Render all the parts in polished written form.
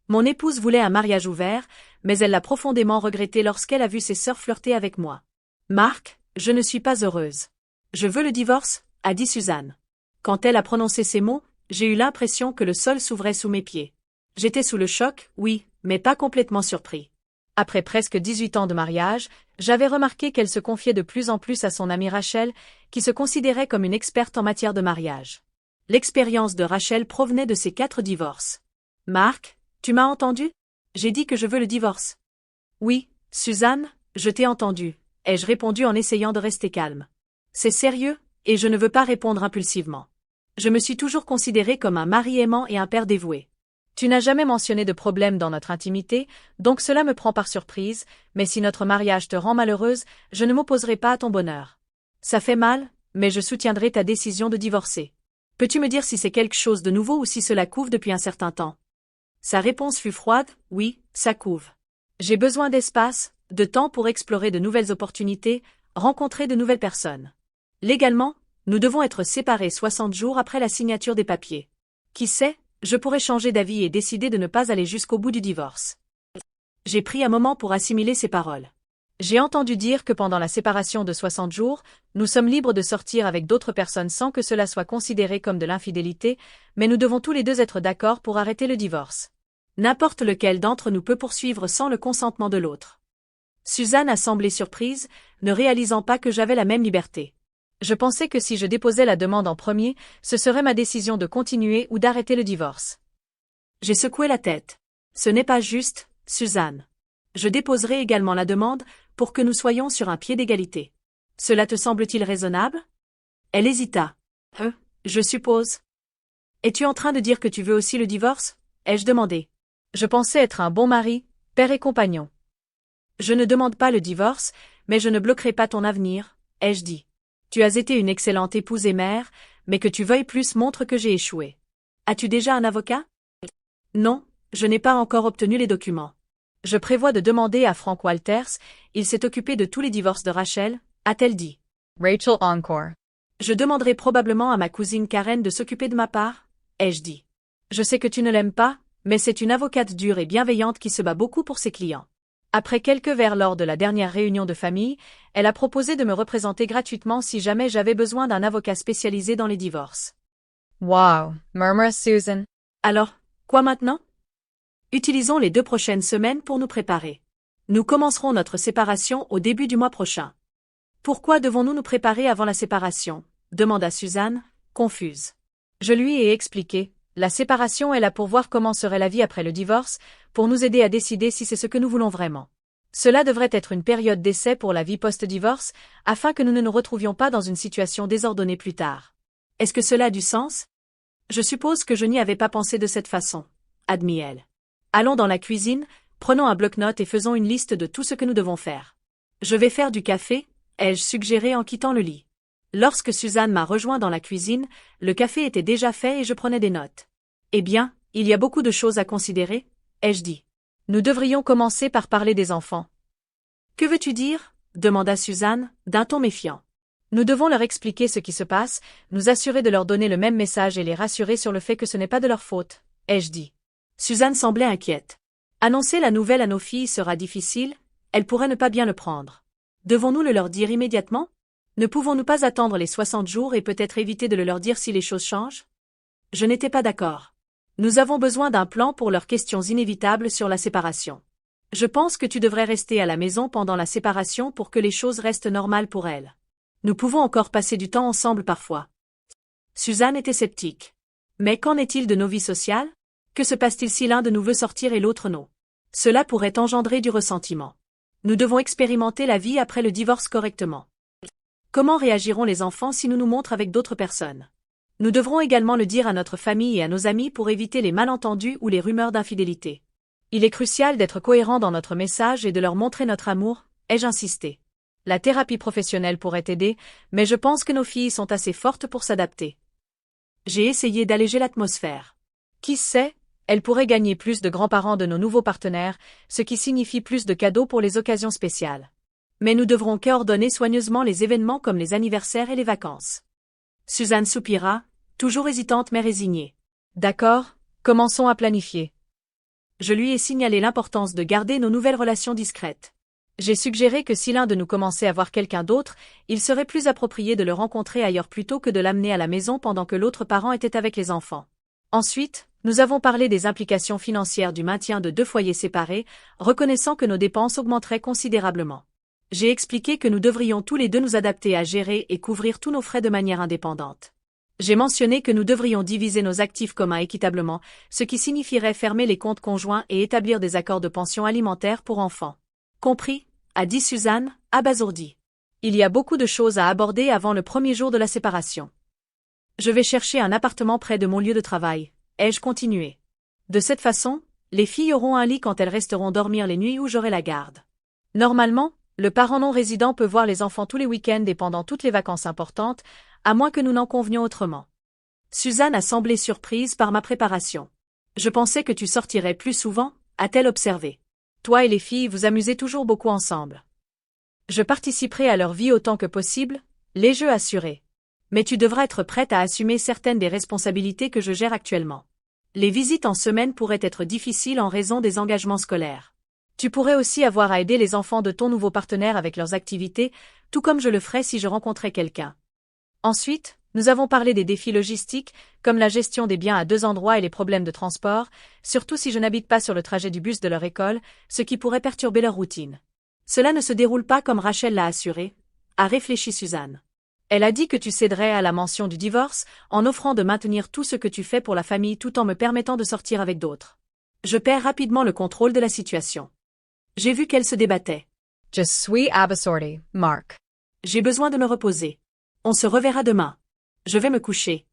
Mon épouse voulait un mariage ouvert, mais elle l'a profondément regretté lorsqu'elle a vu ses sœurs flirter avec moi. Marc, je ne suis pas heureuse. Je veux le divorce, a dit Suzanne. Quand elle a prononcé ces mots, j'ai eu l'impression que le sol s'ouvrait sous mes pieds. J'étais sous le choc, oui, mais pas complètement surpris. Après presque 18 ans de mariage, j'avais remarqué qu'elle se confiait de plus en plus à son amie Rachel, qui se considérait comme une experte en matière de mariage. L'expérience de Rachel provenait de ses 4 divorces. Marc, tu m'as entendu? J'ai dit que je veux le divorce. Oui, Suzanne, je t'ai entendu, ai-je répondu en essayant de rester calme. C'est sérieux, et je ne veux pas répondre impulsivement. Je me suis toujours considéré comme un mari aimant et un père dévoué. Tu n'as jamais mentionné de problème dans notre intimité, donc cela me prend par surprise, mais si notre mariage te rend malheureuse, je ne m'opposerai pas à ton bonheur. Ça fait mal, mais je soutiendrai ta décision de divorcer. Peux-tu me dire si c'est quelque chose de nouveau ou si cela couve depuis un certain temps? Sa réponse fut froide, oui, ça couve. J'ai besoin d'espace, de temps pour explorer de nouvelles opportunités, rencontrer de nouvelles personnes. Légalement, nous devons être séparés 60 jours après la signature des papiers. Qui sait? Je pourrais changer d'avis et décider de ne pas aller jusqu'au bout du divorce. J'ai pris un moment pour assimiler ces paroles. J'ai entendu dire que pendant la séparation de 60 jours, nous sommes libres de sortir avec d'autres personnes sans que cela soit considéré comme de l'infidélité, mais nous devons tous les deux être d'accord pour arrêter le divorce. N'importe lequel d'entre nous peut poursuivre sans le consentement de l'autre. Suzanne a semblé surprise, ne réalisant pas que j'avais la même liberté. Je pensais que si je déposais la demande en premier, ce serait ma décision de continuer ou d'arrêter le divorce. J'ai secoué la tête. Ce n'est pas juste, Suzanne. Je déposerai également la demande pour que nous soyons sur un pied d'égalité. Cela te semble-t-il raisonnable? Elle hésita. Je suppose. Es-tu en train de dire que tu veux aussi le divorce? Ai-je demandé. Je pensais être un bon mari, père et compagnon. Je ne demande pas le divorce, mais je ne bloquerai pas ton avenir, ai-je dit. Tu as été une excellente épouse et mère, mais que tu veuilles plus montre que j'ai échoué. As-tu déjà un avocat? Non, je n'ai pas encore obtenu les documents. Je prévois de demander à Frank Walters, il s'est occupé de tous les divorces de Rachel, a-t-elle dit. Rachel encore. Je demanderai probablement à ma cousine Karen de s'occuper de ma part, ai-je dit. Je sais que tu ne l'aimes pas, mais c'est une avocate dure et bienveillante qui se bat beaucoup pour ses clients. Après quelques verres lors de la dernière réunion de famille, elle a proposé de me représenter gratuitement si jamais j'avais besoin d'un avocat spécialisé dans les divorces. Wow, murmura Susan. Alors, quoi maintenant? Utilisons les 2 prochaines semaines pour nous préparer. Nous commencerons notre séparation au début du mois prochain. Pourquoi devons-nous nous préparer avant la séparation? Demanda Suzanne, confuse. Je lui ai expliqué. La séparation est là pour voir comment serait la vie après le divorce, pour nous aider à décider si c'est ce que nous voulons vraiment. Cela devrait être une période d'essai pour la vie post-divorce, afin que nous ne nous retrouvions pas dans une situation désordonnée plus tard. Est-ce que cela a du sens? Je suppose que je n'y avais pas pensé de cette façon, admit elle. Allons dans la cuisine, prenons un bloc-notes et faisons une liste de tout ce que nous devons faire. Je vais faire du café, ai-je suggéré en quittant le lit. Lorsque Suzanne m'a rejoint dans la cuisine, le café était déjà fait et je prenais des notes. Eh bien, il y a beaucoup de choses à considérer, ai-je dit. Nous devrions commencer par parler des enfants. Que veux-tu dire? Demanda Suzanne, d'un ton méfiant. Nous devons leur expliquer ce qui se passe, nous assurer de leur donner le même message et les rassurer sur le fait que ce n'est pas de leur faute, ai-je dit. Suzanne semblait inquiète. Annoncer la nouvelle à nos filles sera difficile, elles pourraient ne pas bien le prendre. Devons-nous le leur dire immédiatement? Ne pouvons-nous pas attendre les 60 jours et peut-être éviter de le leur dire si les choses changent? Je n'étais pas d'accord. Nous avons besoin d'un plan pour leurs questions inévitables sur la séparation. Je pense que tu devrais rester à la maison pendant la séparation pour que les choses restent normales pour elles. Nous pouvons encore passer du temps ensemble parfois. Suzanne était sceptique. Mais qu'en est-il de nos vies sociales? Que se passe-t-il si l'un de nous veut sortir et l'autre non? Cela pourrait engendrer du ressentiment. Nous devons expérimenter la vie après le divorce correctement. Comment réagiront les enfants si nous nous montrons avec d'autres personnes? Nous devrons également le dire à notre famille et à nos amis pour éviter les malentendus ou les rumeurs d'infidélité. Il est crucial d'être cohérent dans notre message et de leur montrer notre amour, ai-je insisté. La thérapie professionnelle pourrait aider, mais je pense que nos filles sont assez fortes pour s'adapter. J'ai essayé d'alléger l'atmosphère. Qui sait, elles pourraient gagner plus de grands-parents de nos nouveaux partenaires, ce qui signifie plus de cadeaux pour les occasions spéciales. Mais nous devrons coordonner soigneusement les événements comme les anniversaires et les vacances. Suzanne soupira, toujours hésitante mais résignée. D'accord, commençons à planifier. Je lui ai signalé l'importance de garder nos nouvelles relations discrètes. J'ai suggéré que si l'un de nous commençait à voir quelqu'un d'autre, il serait plus approprié de le rencontrer ailleurs plutôt que de l'amener à la maison pendant que l'autre parent était avec les enfants. Ensuite, nous avons parlé des implications financières du maintien de 2 foyers séparés, reconnaissant que nos dépenses augmenteraient considérablement. J'ai expliqué que nous devrions tous les deux nous adapter à gérer et couvrir tous nos frais de manière indépendante. J'ai mentionné que nous devrions diviser nos actifs communs équitablement, ce qui signifierait fermer les comptes conjoints et établir des accords de pension alimentaire pour enfants. Compris, a dit Suzanne, abasourdie. Il y a beaucoup de choses à aborder avant le premier jour de la séparation. Je vais chercher un appartement près de mon lieu de travail, ai-je continué. De cette façon, les filles auront un lit quand elles resteront dormir les nuits où j'aurai la garde. Normalement, le parent non résident peut voir les enfants tous les week-ends et pendant toutes les vacances importantes, à moins que nous n'en convenions autrement. Suzanne a semblé surprise par ma préparation. Je pensais que tu sortirais plus souvent, a-t-elle observé. Toi et les filles vous amusez toujours beaucoup ensemble. Je participerai à leur vie autant que possible, les jeux assurés. Mais tu devras être prête à assumer certaines des responsabilités que je gère actuellement. Les visites en semaine pourraient être difficiles en raison des engagements scolaires. Tu pourrais aussi avoir à aider les enfants de ton nouveau partenaire avec leurs activités, tout comme je le ferais si je rencontrais quelqu'un. Ensuite, nous avons parlé des défis logistiques, comme la gestion des biens à 2 endroits et les problèmes de transport, surtout si je n'habite pas sur le trajet du bus de leur école, ce qui pourrait perturber leur routine. Cela ne se déroule pas comme Rachel l'a assuré, a réfléchi Suzanne. Elle a dit que tu céderais à la mention du divorce, en offrant de maintenir tout ce que tu fais pour la famille tout en me permettant de sortir avec d'autres. Je perds rapidement le contrôle de la situation. J'ai vu qu'elle se débattait. Je suis abasourdi, Mark. J'ai besoin de me reposer. On se reverra demain. Je vais me coucher.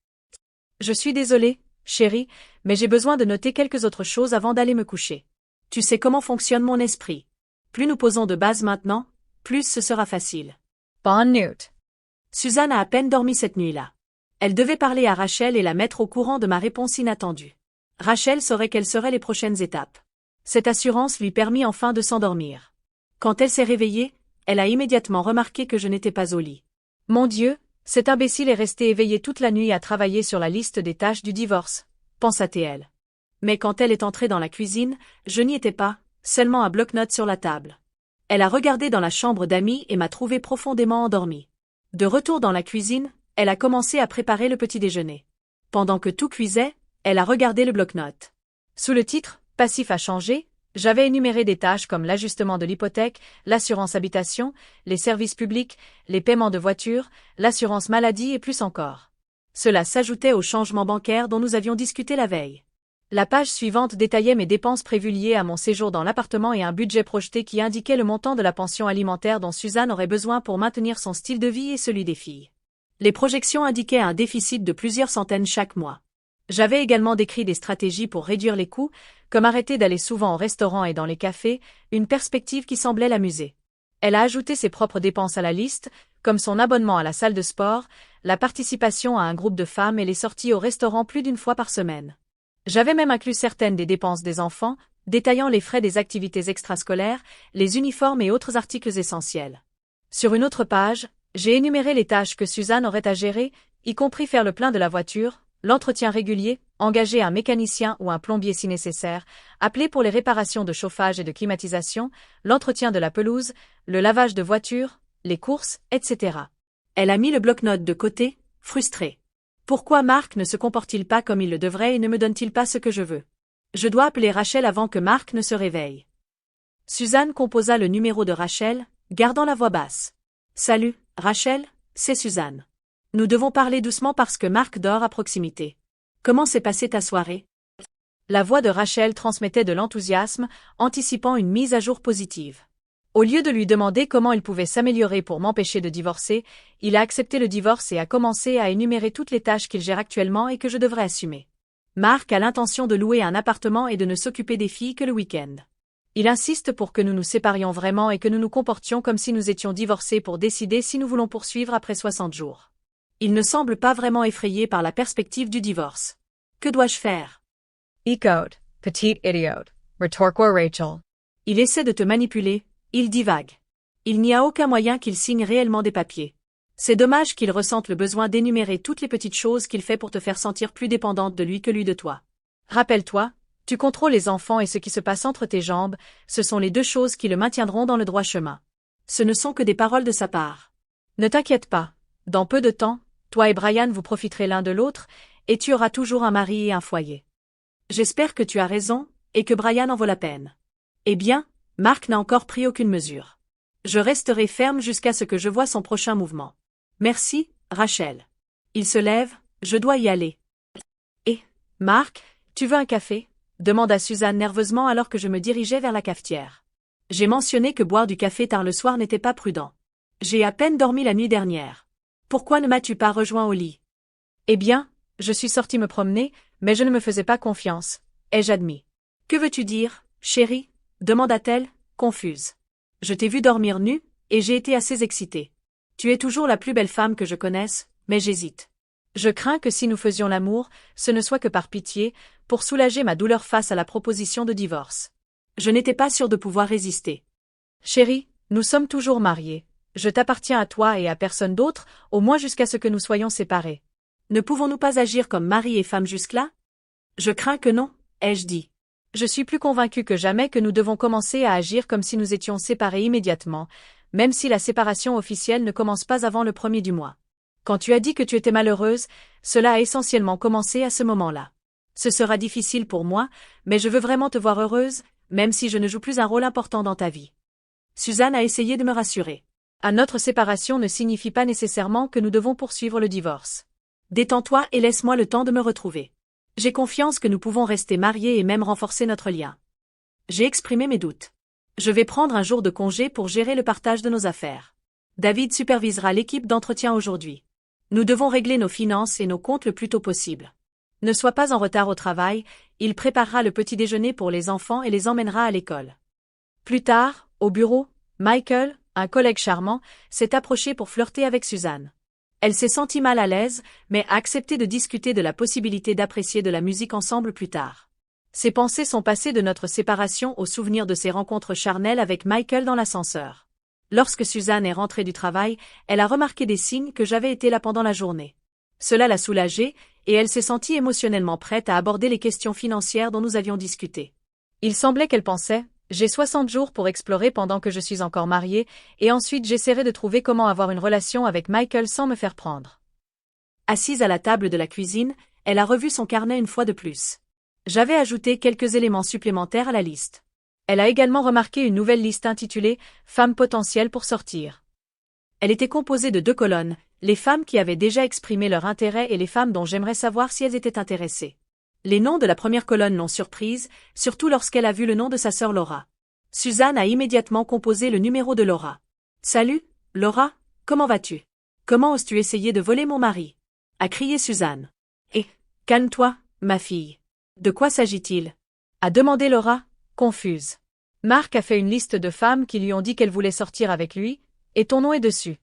Je suis désolée, chérie, mais j'ai besoin de noter quelques autres choses avant d'aller me coucher. Tu sais comment fonctionne mon esprit. Plus nous posons de base maintenant, plus ce sera facile. Bonne nuit. Suzanne a à peine dormi cette nuit-là. Elle devait parler à Rachel et la mettre au courant de ma réponse inattendue. Rachel saurait quelles seraient les prochaines étapes. Cette assurance lui permit enfin de s'endormir. Quand elle s'est réveillée, elle a immédiatement remarqué que je n'étais pas au lit. Mon Dieu, cet imbécile est resté éveillé toute la nuit à travailler sur la liste des tâches du divorce, pensa-t-elle. Mais quand elle est entrée dans la cuisine, je n'y étais pas, seulement un bloc-notes sur la table. Elle a regardé dans la chambre d'amis et m'a trouvé profondément endormie. De retour dans la cuisine, elle a commencé à préparer le petit déjeuner. Pendant que tout cuisait, elle a regardé le bloc-notes. Sous le titre « Passif à changer », j'avais énuméré des tâches comme l'ajustement de l'hypothèque, l'assurance habitation, les services publics, les paiements de voiture, l'assurance maladie et plus encore. Cela s'ajoutait aux changements bancaires dont nous avions discuté la veille. La page suivante détaillait mes dépenses prévues liées à mon séjour dans l'appartement et un budget projeté qui indiquait le montant de la pension alimentaire dont Suzanne aurait besoin pour maintenir son style de vie et celui des filles. Les projections indiquaient un déficit de plusieurs centaines chaque mois. J'avais également décrit des stratégies pour réduire les coûts, comme arrêter d'aller souvent au restaurant et dans les cafés, une perspective qui semblait l'amuser. Elle a ajouté ses propres dépenses à la liste, comme son abonnement à la salle de sport, la participation à un groupe de femmes et les sorties au restaurant plus d'une fois par semaine. J'avais même inclus certaines des dépenses des enfants, détaillant les frais des activités extrascolaires, les uniformes et autres articles essentiels. Sur une autre page, j'ai énuméré les tâches que Suzanne aurait à gérer, y compris faire le plein de la voiture, l'entretien régulier, engager un mécanicien ou un plombier si nécessaire, appeler pour les réparations de chauffage et de climatisation, l'entretien de la pelouse, le lavage de voiture, les courses, etc. Elle a mis le bloc-notes de côté, frustrée. Pourquoi Mark ne se comporte-t-il pas comme il le devrait et ne me donne-t-il pas ce que je veux? Je dois appeler Rachel avant que Mark ne se réveille. Suzanne composa le numéro de Rachel, gardant la voix basse. Salut, Rachel, c'est Suzanne. Nous devons parler doucement parce que Mark dort à proximité. Comment s'est passée ta soirée? La voix de Rachel transmettait de l'enthousiasme, anticipant une mise à jour positive. Au lieu de lui demander comment il pouvait s'améliorer pour m'empêcher de divorcer, il a accepté le divorce et a commencé à énumérer toutes les tâches qu'il gère actuellement et que je devrais assumer. Mark a l'intention de louer un appartement et de ne s'occuper des filles que le week-end. Il insiste pour que nous nous séparions vraiment et que nous nous comportions comme si nous étions divorcés pour décider si nous voulons poursuivre après 60 jours. Il ne semble pas vraiment effrayé par la perspective du divorce. Que dois-je faire? Ecode, petite idiote, retorqua Rachel. Il essaie de te manipuler, il divague. Il n'y a aucun moyen qu'il signe réellement des papiers. C'est dommage qu'il ressente le besoin d'énumérer toutes les petites choses qu'il fait pour te faire sentir plus dépendante de lui que lui de toi. Rappelle-toi, Tu contrôles les enfants et ce qui se passe entre tes jambes, ce sont les deux choses qui le maintiendront dans le droit chemin. Ce ne sont que des paroles de sa part. Ne t'inquiète pas. Dans peu de temps, toi et Brian vous profiterez l'un de l'autre, et tu auras toujours un mari et un foyer. J'espère que tu as raison, et que Brian en vaut la peine. Eh bien, Mark n'a encore pris aucune mesure. Je resterai ferme jusqu'à ce que je voie son prochain mouvement. Merci, Rachel. Il se lève, je dois y aller. Et, Mark, tu veux un café? Demanda Suzanne nerveusement alors que je me dirigeais vers la cafetière. J'ai mentionné que boire du café tard le soir n'était pas prudent. J'ai à peine dormi la nuit dernière. Pourquoi ne m'as-tu pas rejoint au lit? Eh bien, je suis sortie me promener, mais je ne me faisais pas confiance, ai-je admis. Que veux-tu dire, chérie? Demanda-t-elle, confuse. Je t'ai vu dormir nue, et j'ai été assez excitée. Tu es toujours la plus belle femme que je connaisse, mais j'hésite. Je crains que si nous faisions l'amour, ce ne soit que par pitié, pour soulager ma douleur face à la proposition de divorce. Je n'étais pas sûre de pouvoir résister. Chérie, nous sommes toujours mariés. Je t'appartiens à toi et à personne d'autre, au moins jusqu'à ce que nous soyons séparés. Ne pouvons-nous pas agir comme mari et femme jusque-là? Je crains que non, ai-je dit. Je suis plus convaincue que jamais que nous devons commencer à agir comme si nous étions séparés immédiatement, même si la séparation officielle ne commence pas avant le 1er du mois. Quand tu as dit que tu étais malheureuse, cela a essentiellement commencé à ce moment-là. Ce sera difficile pour moi, mais je veux vraiment te voir heureuse, même si je ne joue plus un rôle important dans ta vie. Suzanne a essayé de me rassurer. Notre séparation ne signifie pas nécessairement que nous devons poursuivre le divorce. Détends-toi et laisse-moi le temps de me retrouver. J'ai confiance que nous pouvons rester mariés et même renforcer notre lien. J'ai exprimé mes doutes. Je vais prendre un jour de congé pour gérer le partage de nos affaires. David supervisera l'équipe d'entretien aujourd'hui. Nous devons régler nos finances et nos comptes le plus tôt possible. Ne sois pas en retard au travail, il préparera le petit déjeuner pour les enfants et les emmènera à l'école. Plus tard, au bureau, Michael, un collègue charmant, s'est approché pour flirter avec Suzanne. Elle s'est sentie mal à l'aise, mais a accepté de discuter de la possibilité d'apprécier de la musique ensemble plus tard. Ses pensées sont passées de notre séparation au souvenir de ses rencontres charnelles avec Michael dans l'ascenseur. Lorsque Suzanne est rentrée du travail, elle a remarqué des signes que j'avais été là pendant la journée. Cela l'a soulagée, et elle s'est sentie émotionnellement prête à aborder les questions financières dont nous avions discuté. Il semblait qu'elle pensait, j'ai 60 jours pour explorer pendant que je suis encore mariée, et ensuite j'essaierai de trouver comment avoir une relation avec Michael sans me faire prendre. Assise à la table de la cuisine, elle a revu son carnet une fois de plus. J'avais ajouté quelques éléments supplémentaires à la liste. Elle a également remarqué une nouvelle liste intitulée « Femmes potentielles pour sortir ». Elle était composée de 2 colonnes, les femmes qui avaient déjà exprimé leur intérêt et les femmes dont j'aimerais savoir si elles étaient intéressées. Les noms de la première colonne l'ont surprise, surtout lorsqu'elle a vu le nom de sa sœur Laura. Suzanne a immédiatement composé le numéro de Laura. « Salut, Laura, comment vas-tu? Comment oses-tu essayer de voler mon mari ?» a crié Suzanne. « Eh, calme-toi, ma fille. De quoi s'agit-il » a demandé Laura, confuse. Mark a fait une liste de femmes qui lui ont dit qu'elles voulaient sortir avec lui, et ton nom est dessus.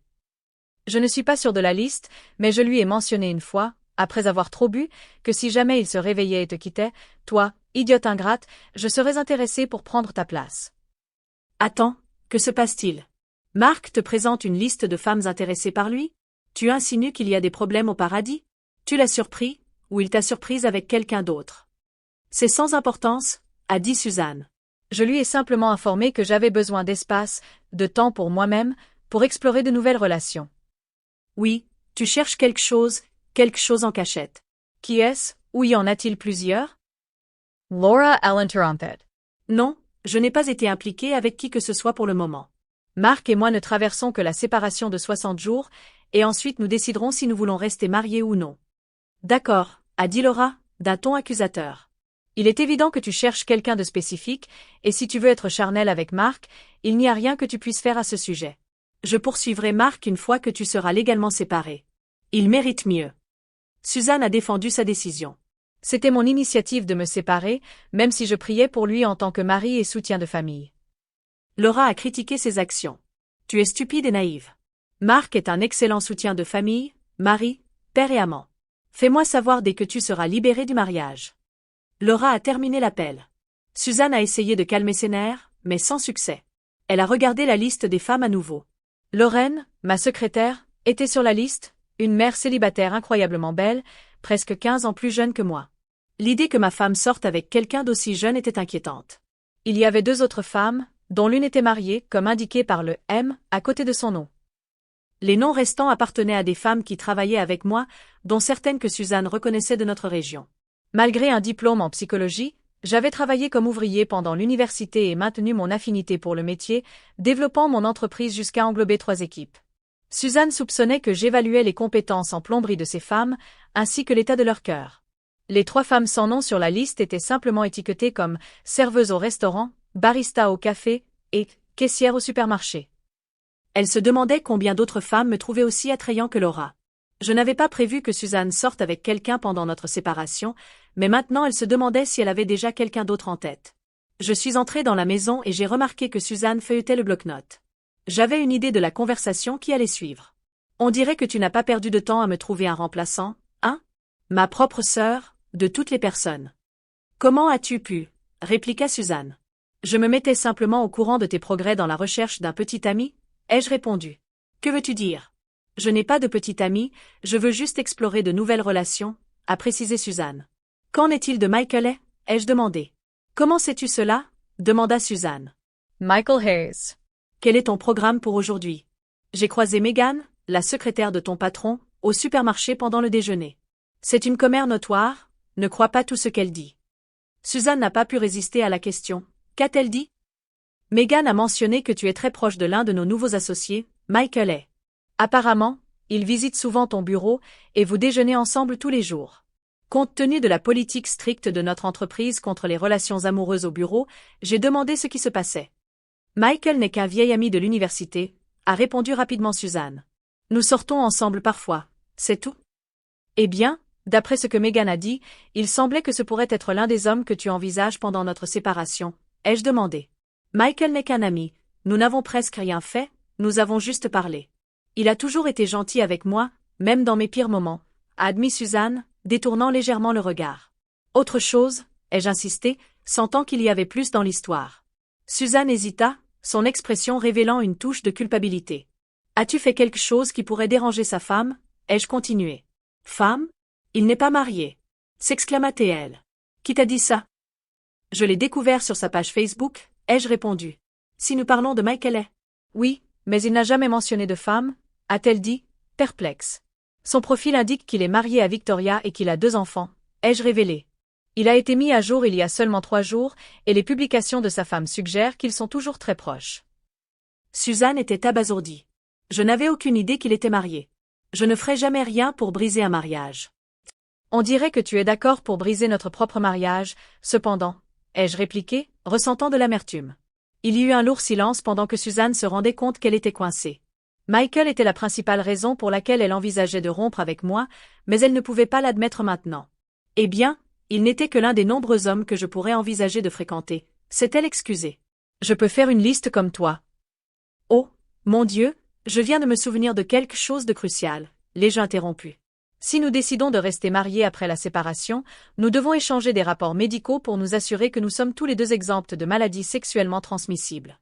Je ne suis pas sûre de la liste, mais je lui ai mentionné une fois, après avoir trop bu, que si jamais il se réveillait et te quittait, toi, idiote ingrate, je serais intéressée pour prendre ta place. Attends, que se passe-t-il? Mark te présente une liste de femmes intéressées par lui? Tu insinues qu'il y a des problèmes au paradis? Tu l'as surpris, ou il t'a surprise avec quelqu'un d'autre? C'est sans importance, a dit Suzanne. Je lui ai simplement informé que j'avais besoin d'espace, de temps pour moi-même, pour explorer de nouvelles relations. Oui, tu cherches quelque chose en cachette. Qui est-ce, ou y en a-t-il plusieurs? Laura l'interrompit. Non, je n'ai pas été impliquée avec qui que ce soit pour le moment. Mark et moi ne traversons que la séparation de 60 jours, et ensuite nous déciderons si nous voulons rester mariés ou non. D'accord, a dit Laura, d'un ton accusateur. Il est évident que tu cherches quelqu'un de spécifique, et si tu veux être charnel avec Mark, il n'y a rien que tu puisses faire à ce sujet. Je poursuivrai Mark une fois que tu seras légalement séparé. Il mérite mieux. Suzanne a défendu sa décision. C'était mon initiative de me séparer, même si je priais pour lui en tant que mari et soutien de famille. Laura a critiqué ses actions. Tu es stupide et naïve. Mark est un excellent soutien de famille, mari, père et amant. Fais-moi savoir dès que tu seras libéré du mariage. Laura a terminé l'appel. Suzanne a essayé de calmer ses nerfs, mais sans succès. Elle a regardé la liste des femmes à nouveau. Lorraine, ma secrétaire, était sur la liste, une mère célibataire incroyablement belle, presque 15 ans plus jeune que moi. L'idée que ma femme sorte avec quelqu'un d'aussi jeune était inquiétante. Il y avait 2 autres femmes, dont l'une était mariée, comme indiqué par le M à côté de son nom. Les noms restants appartenaient à des femmes qui travaillaient avec moi, dont certaines que Suzanne reconnaissait de notre région. Malgré un diplôme en psychologie, j'avais travaillé comme ouvrier pendant l'université et maintenu mon affinité pour le métier, développant mon entreprise jusqu'à englober 3 équipes. Suzanne soupçonnait que j'évaluais les compétences en plomberie de ces femmes, ainsi que l'état de leur cœur. Les 3 femmes sans nom sur la liste étaient simplement étiquetées comme serveuse au restaurant, barista au café et caissière au supermarché. Elle se demandait combien d'autres femmes me trouvaient aussi attrayant que Laura. Je n'avais pas prévu que Suzanne sorte avec quelqu'un pendant notre séparation, mais maintenant elle se demandait si elle avait déjà quelqu'un d'autre en tête. Je suis entrée dans la maison et j'ai remarqué que Suzanne feuilletait le bloc-notes. J'avais une idée de la conversation qui allait suivre. On dirait que tu n'as pas perdu de temps à me trouver un remplaçant, hein? Ma propre sœur, de toutes les personnes. Comment as-tu pu? Répliqua Suzanne. Je me mettais simplement au courant de tes progrès dans la recherche d'un petit ami, ai-je répondu. Que veux-tu dire? Je n'ai pas de petit ami, je veux juste explorer de nouvelles relations, a précisé Suzanne. Qu'en est-il de Michael? Ai-je demandé. Comment sais-tu cela? Demanda Suzanne. Michael Hayes. Quel est ton programme pour aujourd'hui? J'ai croisé Megan, la secrétaire de ton patron, au supermarché pendant le déjeuner. C'est une commère notoire, ne crois pas tout ce qu'elle dit. Suzanne n'a pas pu résister à la question. Qu'a-t-elle dit? Megan a mentionné que tu es très proche de l'un de nos nouveaux associés, Michael Hay. Apparemment, il visite souvent ton bureau et vous déjeunez ensemble tous les jours. Compte tenu de la politique stricte de notre entreprise contre les relations amoureuses au bureau, j'ai demandé ce qui se passait. Michael n'est qu'un vieil ami de l'université, a répondu rapidement Suzanne. Nous sortons ensemble parfois, c'est tout. Eh bien, d'après ce que Megan a dit, il semblait que ce pourrait être l'un des hommes que tu envisages pendant notre séparation, ai-je demandé. Michael n'est qu'un ami, nous n'avons presque rien fait, nous avons juste parlé. Il a toujours été gentil avec moi, même dans mes pires moments, a admis Suzanne, détournant légèrement le regard. Autre chose, ai-je insisté, sentant qu'il y avait plus dans l'histoire. Suzanne hésita, son expression révélant une touche de culpabilité. As-tu fait quelque chose qui pourrait déranger sa femme? Ai-je continué. Femme? Il n'est pas marié. S'exclama-t-elle. Qui t'a dit ça? Je l'ai découvert sur sa page Facebook, ai-je répondu. Si nous parlons de Michael Hay. Oui, mais il n'a jamais mentionné de femme, a-t-elle dit, perplexe. Son profil indique qu'il est marié à Victoria et qu'il a 2 enfants, ai-je révélé. Il a été mis à jour il y a seulement 3 jours, et les publications de sa femme suggèrent qu'ils sont toujours très proches. Suzanne était abasourdie. Je n'avais aucune idée qu'il était marié. Je ne ferai jamais rien pour briser un mariage. On dirait que tu es d'accord pour briser notre propre mariage, cependant, ai-je répliqué, ressentant de l'amertume. Il y eut un lourd silence pendant que Suzanne se rendait compte qu'elle était coincée. Michael était la principale raison pour laquelle elle envisageait de rompre avec moi, mais elle ne pouvait pas l'admettre maintenant. Eh bien, il n'était que l'un des nombreux hommes que je pourrais envisager de fréquenter, s'est-elle excusée. Je peux faire une liste comme toi. Oh, mon Dieu, je viens de me souvenir de quelque chose de crucial, l'ai-je interrompu. Si nous décidons de rester mariés après la séparation, nous devons échanger des rapports médicaux pour nous assurer que nous sommes tous les 2 exempts de maladies sexuellement transmissibles.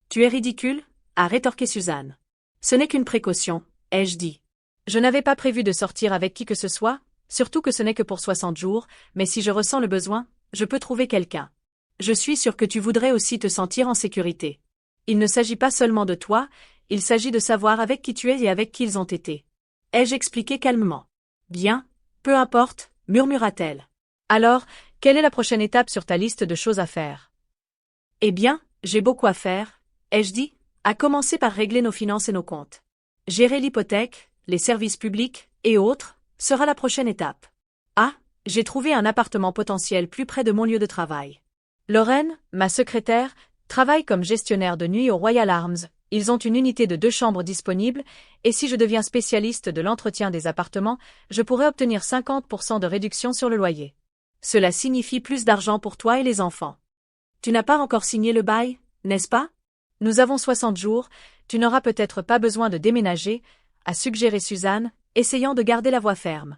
Tu es ridicule, a rétorqué Suzanne. Ce n'est qu'une précaution, ai-je dit. Je n'avais pas prévu de sortir avec qui que ce soit, surtout que ce n'est que pour 60 jours, mais si je ressens le besoin, je peux trouver quelqu'un. Je suis sûre que tu voudrais aussi te sentir en sécurité. Il ne s'agit pas seulement de toi, il s'agit de savoir avec qui tu es et avec qui ils ont été. Ai-je expliqué calmement. Bien, peu importe, murmura-t-elle. Alors, quelle est la prochaine étape sur ta liste de choses à faire? Eh bien, j'ai beaucoup à faire, ai-je dit, à commencer par régler nos finances et nos comptes. Gérer l'hypothèque, les services publics, et autres, sera la prochaine étape. Ah, j'ai trouvé un appartement potentiel plus près de mon lieu de travail. Lorraine, ma secrétaire, travaille comme gestionnaire de nuit au Royal Arms. Ils ont une unité de 2 chambres disponibles, et si je deviens spécialiste de l'entretien des appartements, je pourrais obtenir 50% de réduction sur le loyer. Cela signifie plus d'argent pour toi et les enfants. Tu n'as pas encore signé le bail, n'est-ce pas? Nous avons 60 jours, tu n'auras peut-être pas besoin de déménager, a suggéré Suzanne, essayant de garder la voix ferme.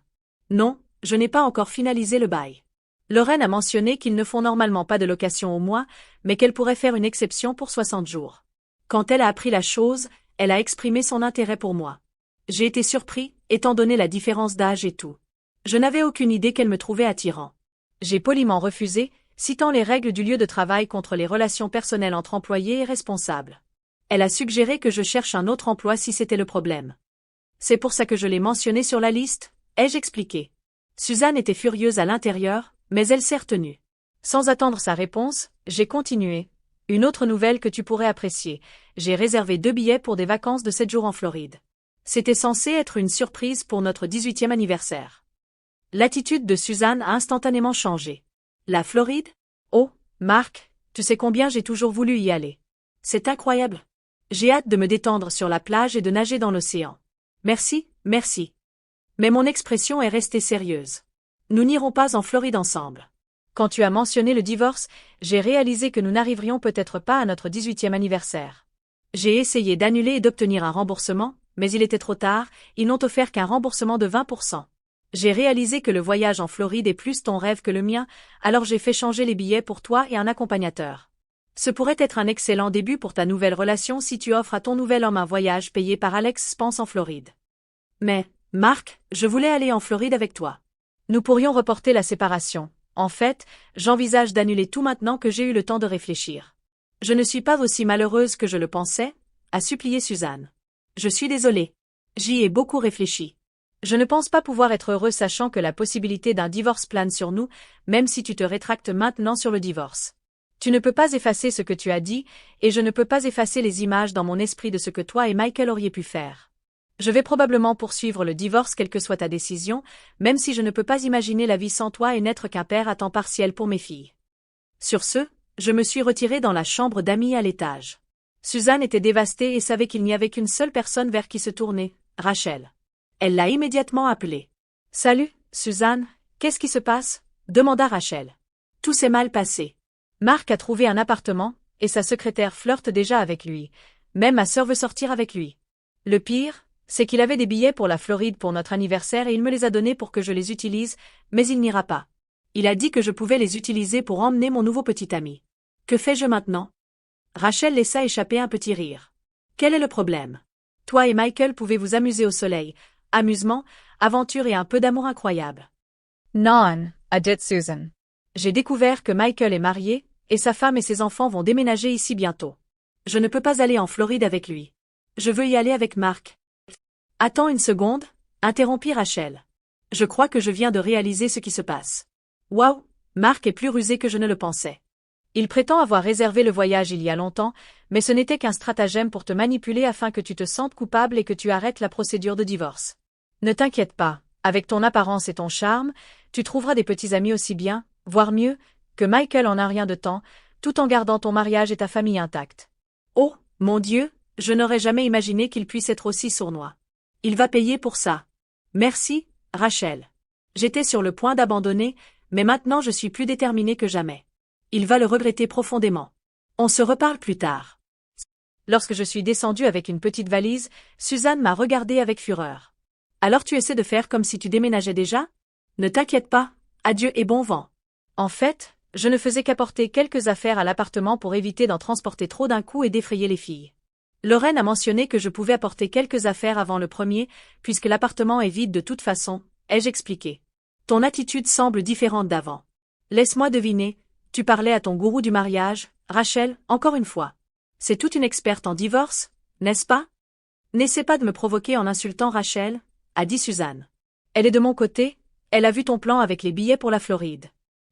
Non, je n'ai pas encore finalisé le bail. Lorraine a mentionné qu'ils ne font normalement pas de location au mois, mais qu'elle pourrait faire une exception pour 60 jours. Quand elle a appris la chose, elle a exprimé son intérêt pour moi. J'ai été surpris, étant donné la différence d'âge et tout. Je n'avais aucune idée qu'elle me trouvait attirant. J'ai poliment refusé, citant les règles du lieu de travail contre les relations personnelles entre employés et responsables. Elle a suggéré que je cherche un autre emploi si c'était le problème. C'est pour ça que je l'ai mentionné sur la liste, ai-je expliqué. Suzanne était furieuse à l'intérieur, mais elle s'est retenue. Sans attendre sa réponse, j'ai continué. Une autre nouvelle que tu pourrais apprécier. J'ai réservé 2 billets pour des vacances de 7 jours en Floride. C'était censé être une surprise pour notre 18e anniversaire. L'attitude de Suzanne a instantanément changé. La Floride? Oh, Marc, tu sais combien j'ai toujours voulu y aller. C'est incroyable. J'ai hâte de me détendre sur la plage et de nager dans l'océan. Merci, merci. Mais mon expression est restée sérieuse. Nous n'irons pas en Floride ensemble. Quand tu as mentionné le divorce, j'ai réalisé que nous n'arriverions peut-être pas à notre 18e anniversaire. J'ai essayé d'annuler et d'obtenir un remboursement, mais il était trop tard, ils n'ont offert qu'un remboursement de 20%. J'ai réalisé que le voyage en Floride est plus ton rêve que le mien, alors j'ai fait changer les billets pour toi et un accompagnateur. Ce pourrait être un excellent début pour ta nouvelle relation si tu offres à ton nouvel homme un voyage payé par Alex Spence en Floride. Mais, Marc, je voulais aller en Floride avec toi. Nous pourrions reporter la séparation. En fait, j'envisage d'annuler tout maintenant que j'ai eu le temps de réfléchir. Je ne suis pas aussi malheureuse que je le pensais, a supplié Suzanne. Je suis désolée. J'y ai beaucoup réfléchi. Je ne pense pas pouvoir être heureux sachant que la possibilité d'un divorce plane sur nous, même si tu te rétractes maintenant sur le divorce. Tu ne peux pas effacer ce que tu as dit, et je ne peux pas effacer les images dans mon esprit de ce que toi et Michael auriez pu faire. Je vais probablement poursuivre le divorce quelle que soit ta décision, même si je ne peux pas imaginer la vie sans toi et n'être qu'un père à temps partiel pour mes filles. Sur ce, je me suis retirée dans la chambre d'amis à l'étage. Suzanne était dévastée et savait qu'il n'y avait qu'une seule personne vers qui se tourner, Rachel. Elle l'a immédiatement appelée. « Salut, Suzanne, qu'est-ce qui se passe ?» demanda Rachel. « Tout s'est mal passé. Marc a trouvé un appartement, et sa secrétaire flirte déjà avec lui. Même ma sœur veut sortir avec lui. Le pire, c'est qu'il avait des billets pour la Floride pour notre anniversaire et il me les a donnés pour que je les utilise, mais il n'ira pas. Il a dit que je pouvais les utiliser pour emmener mon nouveau petit ami. Que fais-je maintenant ? Rachel laissa échapper un petit rire. Quel est le problème ? Toi et Michael pouvez vous amuser au soleil. Amusement, aventure et un peu d'amour incroyable. Non, a dit Susan. J'ai découvert que Michael est marié, et sa femme et ses enfants vont déménager ici bientôt. Je ne peux pas aller en Floride avec lui. Je veux y aller avec Marc. Attends une seconde, interrompit Rachel. Je crois que je viens de réaliser ce qui se passe. Waouh, Marc est plus rusé que je ne le pensais. Il prétend avoir réservé le voyage il y a longtemps, mais ce n'était qu'un stratagème pour te manipuler afin que tu te sentes coupable et que tu arrêtes la procédure de divorce. Ne t'inquiète pas, avec ton apparence et ton charme, tu trouveras des petits amis aussi bien, voire mieux, que Michael en un rien de temps, tout en gardant ton mariage et ta famille intacts. Oh, mon Dieu, je n'aurais jamais imaginé qu'il puisse être aussi sournois. Il va payer pour ça. Merci, Rachel. J'étais sur le point d'abandonner, mais maintenant je suis plus déterminée que jamais. Il va le regretter profondément. On se reparle plus tard. Lorsque je suis descendue avec une petite valise, Suzanne m'a regardée avec fureur. Alors tu essaies de faire comme si tu déménageais déjà ? Ne t'inquiète pas, adieu et bon vent. En fait, je ne faisais qu'apporter quelques affaires à l'appartement pour éviter d'en transporter trop d'un coup et d'effrayer les filles. Lorraine a mentionné que je pouvais apporter quelques affaires avant le premier, puisque l'appartement est vide de toute façon, ai-je expliqué. Ton attitude semble différente d'avant. Laisse-moi deviner, tu parlais à ton gourou du mariage, Rachel, encore une fois. C'est toute une experte en divorce, n'est-ce pas ? N'essaie pas de me provoquer en insultant Rachel, a dit Suzanne. Elle est de mon côté, elle a vu ton plan avec les billets pour la Floride.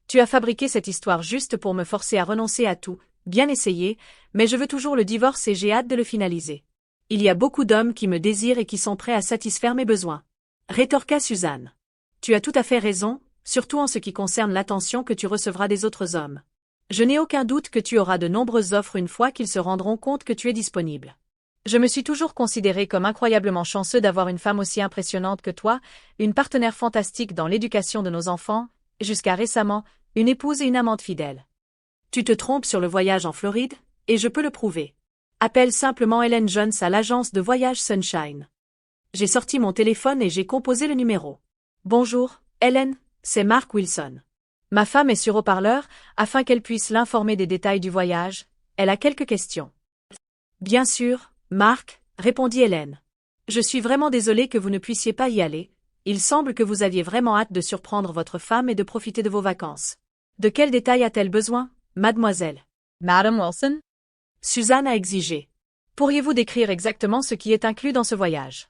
Tu as fabriqué cette histoire juste pour me forcer à renoncer à tout, bien essayé, mais je veux toujours le divorce et j'ai hâte de le finaliser. Il y a beaucoup d'hommes qui me désirent et qui sont prêts à satisfaire mes besoins. Rétorqua Suzanne. Tu as tout à fait raison, surtout en ce qui concerne l'attention que tu recevras des autres hommes. Je n'ai aucun doute que tu auras de nombreuses offres une fois qu'ils se rendront compte que tu es disponible. Je me suis toujours considéré comme incroyablement chanceux d'avoir une femme aussi impressionnante que toi, une partenaire fantastique dans l'éducation de nos enfants, jusqu'à récemment, une épouse et une amante fidèle. Tu te trompes sur le voyage en Floride, et je peux le prouver. Appelle simplement Helen Jones à l'agence de voyage Sunshine. J'ai sorti mon téléphone et j'ai composé le numéro. Bonjour, Helen, c'est Mark Wilson. Ma femme est sur haut-parleur, afin qu'elle puisse l'informer des détails du voyage. Elle a quelques questions. Bien sûr, Mark, répondit Hélène. Je suis vraiment désolée que vous ne puissiez pas y aller. Il semble que vous aviez vraiment hâte de surprendre votre femme et de profiter de vos vacances. De quels détails a-t-elle besoin, mademoiselle? Madame Wilson? Suzanne a exigé. Pourriez-vous décrire exactement ce qui est inclus dans ce voyage?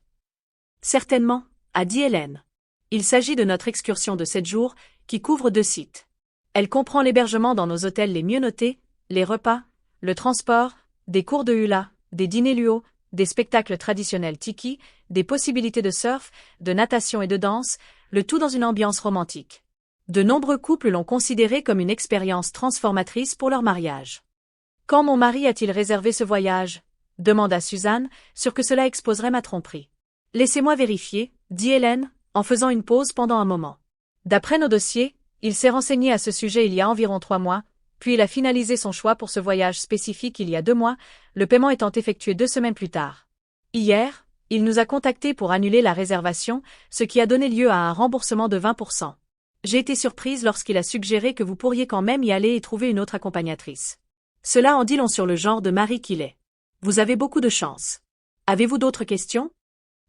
Certainement, a dit Hélène. Il s'agit de notre excursion de 7 jours, qui couvre 2 sites. Elle comprend l'hébergement dans nos hôtels les mieux notés, les repas, le transport, des cours de hula, des dîners luo, des spectacles traditionnels tiki, des possibilités de surf, de natation et de danse, le tout dans une ambiance romantique. De nombreux couples l'ont considéré comme une expérience transformatrice pour leur mariage. Quand mon mari a-t-il réservé ce voyage? Demanda Suzanne, sûre que cela exposerait ma tromperie. Laissez-moi vérifier, dit Hélène, en faisant une pause pendant un moment. D'après nos dossiers, il s'est renseigné à ce sujet il y a environ 3 mois, puis il a finalisé son choix pour ce voyage spécifique il y a 2 mois, le paiement étant effectué 2 semaines plus tard. Hier, il nous a contactés pour annuler la réservation, ce qui a donné lieu à un remboursement de 20%. J'ai été surprise lorsqu'il a suggéré que vous pourriez quand même y aller et trouver une autre accompagnatrice. Cela en dit long sur le genre de mari qu'il est. Vous avez beaucoup de chance. Avez-vous d'autres questions?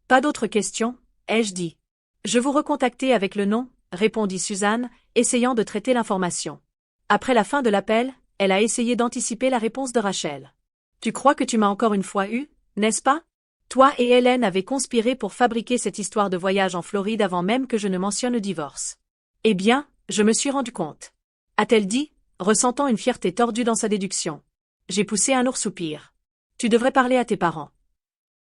Pas d'autres questions, ai-je dit. Je vous recontacter avec le nom, répondit Suzanne, essayant de traiter l'information. Après la fin de l'appel, elle a essayé d'anticiper la réponse de Rachel. Tu crois que tu m'as encore une fois eu, n'est-ce pas? Toi et Hélène avez conspiré pour fabriquer cette histoire de voyage en Floride avant même que je ne mentionne le divorce. Eh bien, je me suis rendu compte. A-t-elle dit, ressentant une fierté tordue dans sa déduction. J'ai poussé un lourd soupir. Tu devrais parler à tes parents.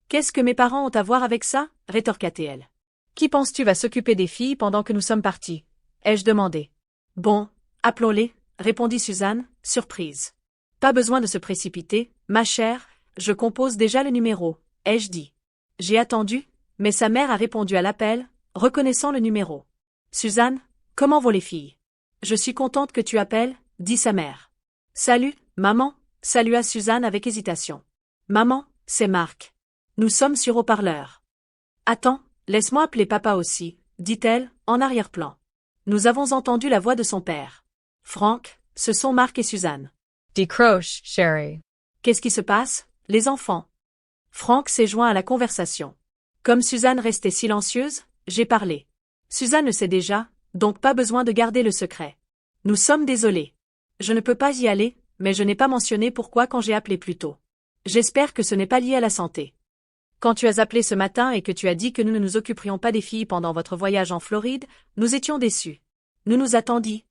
Qu'est-ce que mes parents ont à voir avec ça? Rétorqua-t-elle. Qui penses-tu va s'occuper des filles pendant que nous sommes partis? Ai-je demandé. Bon, appelons-les, répondit Suzanne, surprise. Pas besoin de se précipiter, ma chère, je compose déjà le numéro, ai-je dit. J'ai attendu, mais sa mère a répondu à l'appel, reconnaissant le numéro. Suzanne, comment vont les filles? Je suis contente que tu appelles, dit sa mère. Salut, maman, salua Suzanne avec hésitation. Maman, c'est Marc. Nous sommes sur haut-parleur. Attends, laisse-moi appeler papa aussi, dit-elle, en arrière-plan. Nous avons entendu la voix de son père. Franck, ce sont Marc et Suzanne. Décroche, chérie. Qu'est-ce qui se passe, les enfants? Franck s'est joint à la conversation. Comme Suzanne restait silencieuse, j'ai parlé. Suzanne le sait déjà, donc pas besoin de garder le secret. Nous sommes désolés. Je ne peux pas y aller, mais je n'ai pas mentionné pourquoi quand j'ai appelé plus tôt. J'espère que ce n'est pas lié à la santé. Quand tu as appelé ce matin et que tu as dit que nous ne nous occuperions pas des filles pendant votre voyage en Floride, nous étions déçus. Nous nous attendions.